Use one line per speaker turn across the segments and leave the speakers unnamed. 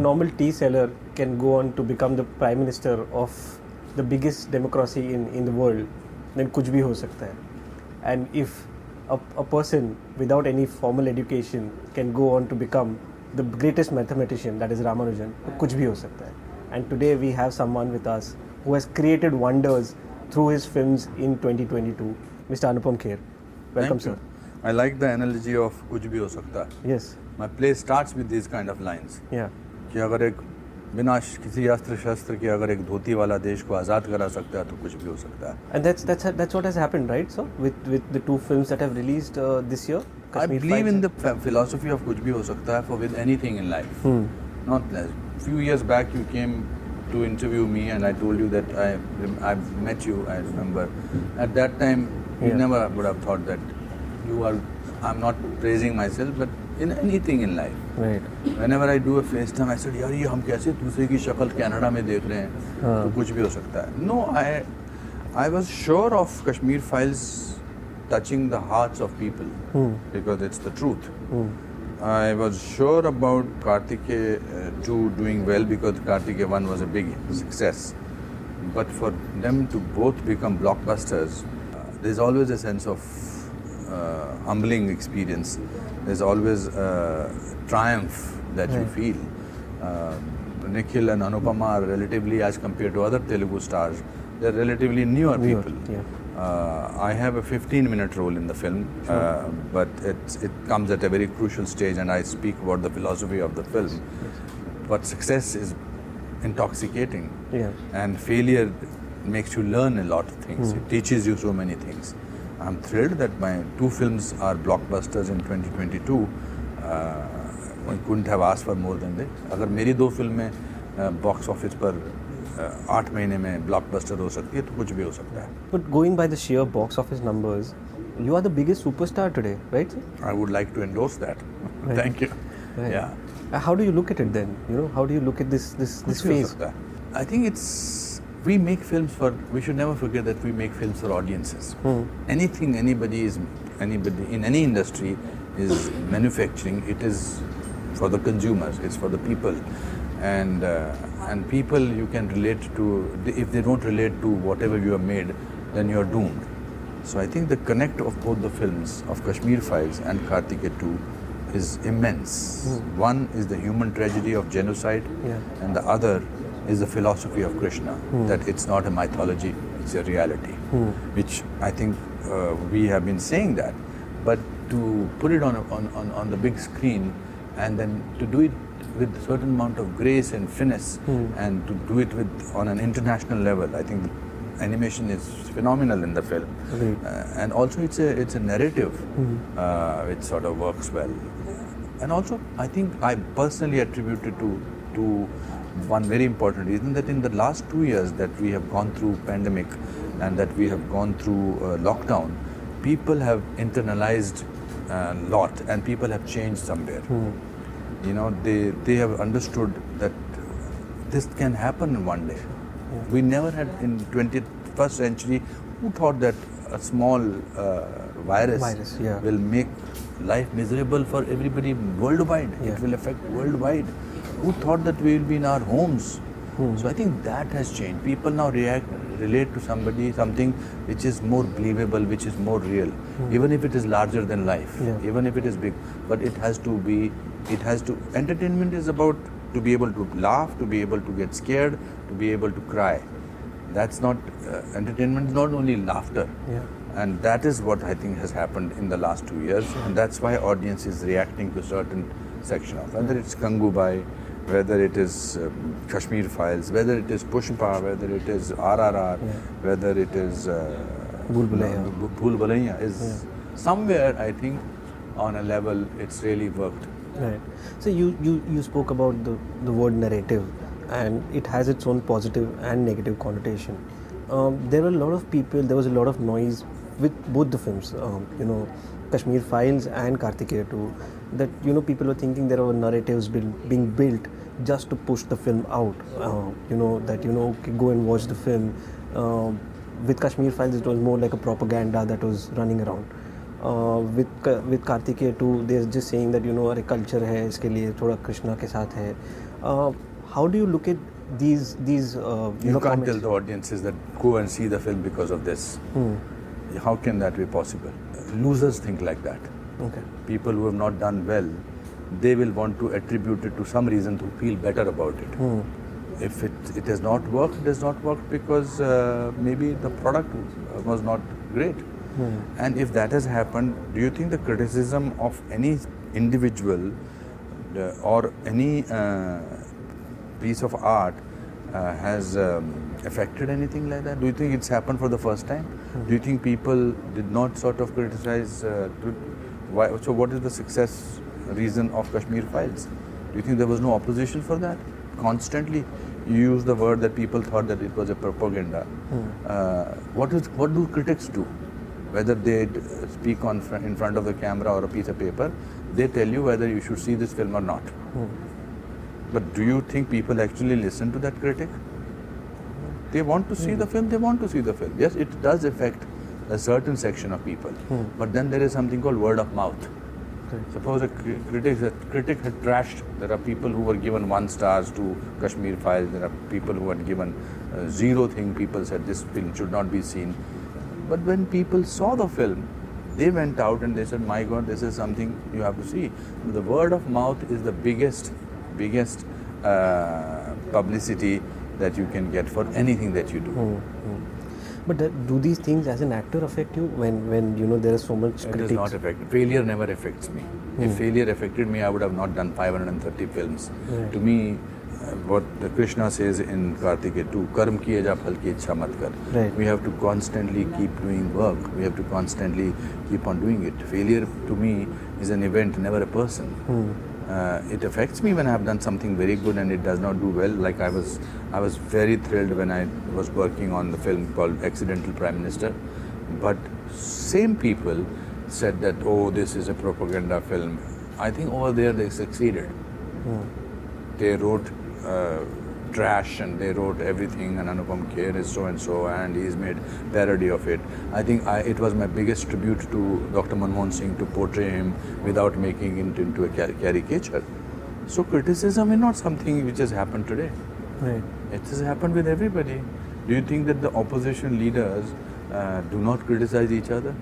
normal tea seller can go on to become the prime minister of the biggest democracy in the world, then kuch bhi ho sakta hai. And if a person without any formal education can go on to become the greatest mathematician, that is Ramanujan, kuch bhi ho sakta hai. And today we have someone with us who has created wonders through his films in 2022, Mr. Anupam Kher. Welcome, sir.
I like the analogy of kuch bhi ho sakta hai.
Yes.
My play starts with these kind of lines.
Yeah.
कि अगर एक बिना किसी अस्त्र शस्त्र के अगर एक धोती वाला देश को आज़ाद करा सकता है तो कुछ भी हो सकता है.
And that's what has happened, right, sir? With the two films that have released this year.
I believe in the philosophy of kuch bhi ho sakta hai for with anything in life. Not less. Few years back you came to interview me and I told you that I met you. I remember at that time you never would have thought that you are. I'm not praising myself, but in anything in life.
Right.
Whenever I do a FaceTime, I said, यार ये हम कैसे दूसरे की शक्ल Canada में देख रहे हैं, तो कुछ भी हो सकता है. No, I was sure of Kashmir Files touching the hearts of people because it's the truth. I was sure about Kartikeya 2 doing well because Kartikeya 1 was a big success. But for them to both become blockbusters, there's always a sense of humbling experience. There's always triumph that you feel. Nikhil and Anupama are relatively, as compared to other Telugu stars, they're relatively newer people. I have a 15-minute role in the film, but it comes at a very crucial stage, and I speak about the philosophy of the film. But success is intoxicating, and failure makes you learn a lot of things. It teaches you so many things. I'm thrilled that my two films are blockbusters in 2022. I couldn't have asked for more than that. अगर मेरी दो फिल्में box office पर 8 महीने में blockbuster हो सकती है तो कुछ भी हो सकता है.
But going by the sheer box office numbers, you are the biggest superstar today, right, sir?
I would like to endorse that.
Right.
Thank you.
Right.
Yeah.
How do you look at it then? You know, how do you look at this phase?
I think we make films we should never forget that we make films for audiences. Anybody in any industry is manufacturing. It is for the consumers, it's for the people. And people you can relate to. If they don't relate to whatever you have made, then you are doomed. So I think the connect of both the films of Kashmir Files and Kartikeya 2 is immense. One is the human tragedy of genocide, and the other is the philosophy of Krishna, that it's not a mythology, it's a reality, which I think we have been saying that. But to put it on the big screen and then to do it with a certain amount of grace and finesse and to do it on an international level, I think animation is phenomenal in the film. And also it's a narrative which sort of works well. And also I think I personally attribute it to one very important reason, that in the last 2 years that we have gone through pandemic and that we have gone through lockdown, people have internalized a lot and people have changed somewhere. You know, they have understood that this can happen in one day. We never had in 21st century, who thought that a small virus will make life miserable for everybody worldwide. It will affect worldwide. Who thought that we will be in our homes? So I think that has changed. People now relate to something which is more believable, which is more real, even if it is larger than life, even if it is big. But entertainment is about to be able to laugh, to be able to get scared, to be able to cry. That's not, entertainment is not only laughter. And that is what I think has happened in the last 2 years. And that's why audience is reacting to certain section of, whether it's Gangubai, whether it is Kashmir Files, whether it is Pushpa, whether it is RRR, whether it is Bhool Bhulaiya is somewhere, I think, on a level it's really worked.
Right. So you spoke about the word narrative, and it has its own positive and negative connotation. There were a lot of people, there was a lot of noise with both the films, Kashmir Files and Kartikeya 2, that people were thinking there were narratives being built just to push the film out, okay, go and watch the film. With Kashmir Files it was more like a propaganda that was running around. With Kartikeya 2 they're just saying that अरे culture है इसके लिए थोड़ा कृष्णा के साथ है, How do you look at these
You can't tell the audiences that go and see the film because of this. How can that be possible? Losers think like that.
Okay.
People who have not done well, they will want to attribute it to some reason to feel better about it. If it has not worked, it has not worked because maybe the product was not great. And if that has happened, do you think the criticism of any individual or any piece of art has affected anything like that? Do you think it's happened for the first time? Do you think people did not sort of criticize? Why? So what is the success reason of Kashmir Files? Do you think there was no opposition for that? Constantly you use the word that people thought that it was a propaganda. What do critics do? Whether they speak in front of the camera or a piece of paper, they tell you whether you should see this film or not. But do you think people actually listen to that critic? They want to see the film, they want to see the film. Yes, it does affect a certain section of people. But then there is something called word of mouth. Suppose a critic had trashed. There are people who were given 1 star to Kashmir Files. There are people who had given 0 thing. People said this film should not be seen. But when people saw the film, they went out and they said, my God, this is something you have to see. The word of mouth is the biggest publicity that you can get for anything that you do.
But do these things as an actor affect you when you know there is so much critics?
It does not affect. Failure never affects me. If failure affected me, I would have not done 530 films. To me, what the Krishna says in Kartikeya 2, Karm kiye ja phal ki ichha mat kar. We have to constantly keep doing work. We have to constantly keep on doing it. Failure to me is an event, never a person. It affects me when I have done something very good and it does not do well. Like I was very thrilled when I was working on the film called Accidental Prime Minister. But same people said that, oh, this is a propaganda film. I think over there they succeeded. They wrote trash and they wrote everything, and Anupam Kher is so and so, and he's made parody of it. I think it was my biggest tribute to Dr. Manmohan Singh to portray him without making it into a caricature. So criticism is not something which has happened today. It has happened with everybody. Do you think that the opposition leaders do not criticize each other?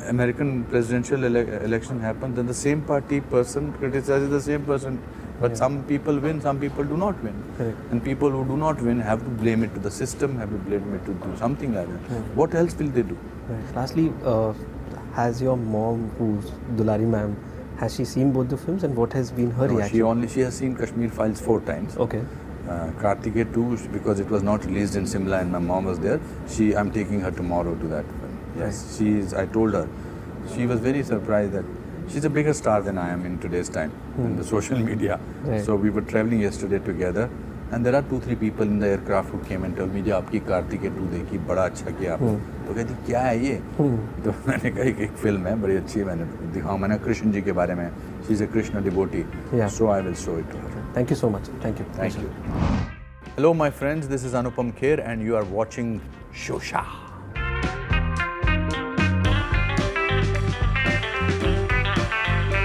American presidential election happens, then the same party person criticizes the same person. But some people win, some people do not win. And people who do not win have to blame it to the system, have to blame it to do something like that. What else will they do?
Lastly, has your mom, who's Dulari ma'am, has she seen both the films and what has been her reaction?
She has seen Kashmir Files 4 times.
Okay.
Kartikeya 2, because it was not released in Simla and my mom was there, I'm taking her tomorrow to that film. Yes, I told her. She was very surprised that she's a bigger star than I am in today's time in the social media. So we were traveling yesterday together, and there are 2-3 people in the aircraft who came and told me, "जी आपकी Kartikeya 2 देखी, बड़ा अच्छा किया आपने." तो कहती क्या है ये? तो मैंने कहा एक फिल्म है, बड़ी अच्छी है, मैंने दिखाऊं, मैंने कृष्ण जी के बारे में. She's a Krishna devotee, so I will show it to her.
Thank you so much. Thank you.
Thank you. Hello, my friends. This is Anupam Kher, and you are watching Showsha.